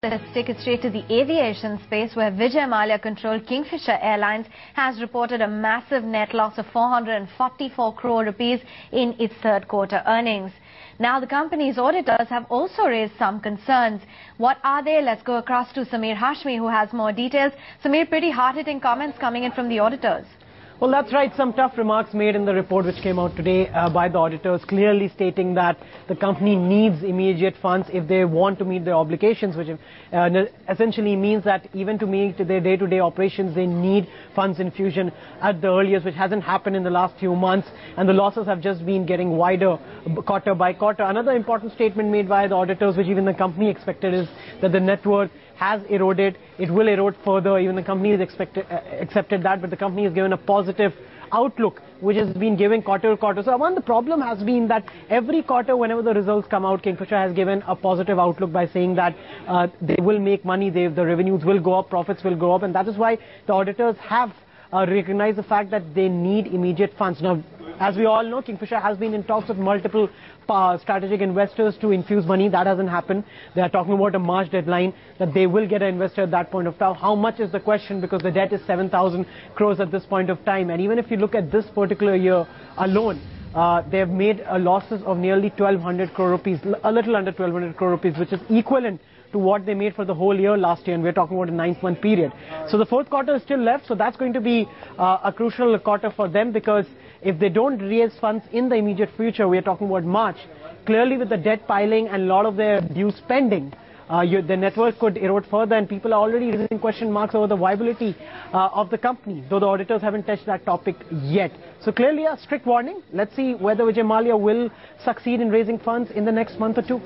Let's take it straight to the aviation space, where Vijay Mallya-controlled Kingfisher Airlines has reported a massive net loss of 444 crore rupees in its third quarter earnings. Now, the company's auditors have also raised some concerns. What are they? Let's go across to Samir Hashmi, who has more details. Samir, pretty hard-hitting comments coming in from the auditors. Well, that's right. Some tough remarks made in the report which came out today by the auditors, clearly stating that the company needs immediate funds if they want to meet their obligations, which essentially means that even to meet their day-to-day operations, they need funds infusion at the earliest, which hasn't happened in the last few months, and the losses have just been getting wider quarter by quarter. Another important statement made by the auditors, which even the company expected, is that the net worth has eroded. It will erode further. Even the company has accepted that, but the company has given a positive outlook, which has been given quarter to quarter. So, Aman, the problem has been that every quarter, whenever the results come out, Kingfisher has given a positive outlook by saying that they will make money, the revenues will go up, profits will go up, and that is why the auditors have recognized the fact that they need immediate funds. Now, as we all know, Kingfisher has been in talks with multiple strategic investors to infuse money. That hasn't happened. They are talking about a March deadline, that they will get an investor at that point of time. How much is the question, because the debt is 7,000 crores at this point of time. And even if you look at this particular year alone, they have made losses of nearly 1,200 crore rupees, a little under 1,200 crore rupees, which is equivalent to what they made for the whole year last year, and we're talking about a 9-month period. So the fourth quarter is still left, so that's going to be a crucial quarter for them, because if they don't raise funds in the immediate future, we're talking about March, clearly with the debt piling and a lot of their due spending, the net worth could erode further, and people are already raising question marks over the viability of the company, though the auditors haven't touched that topic yet. So clearly a strict warning. Let's see whether Vijay Mallya will succeed in raising funds in the next month or two.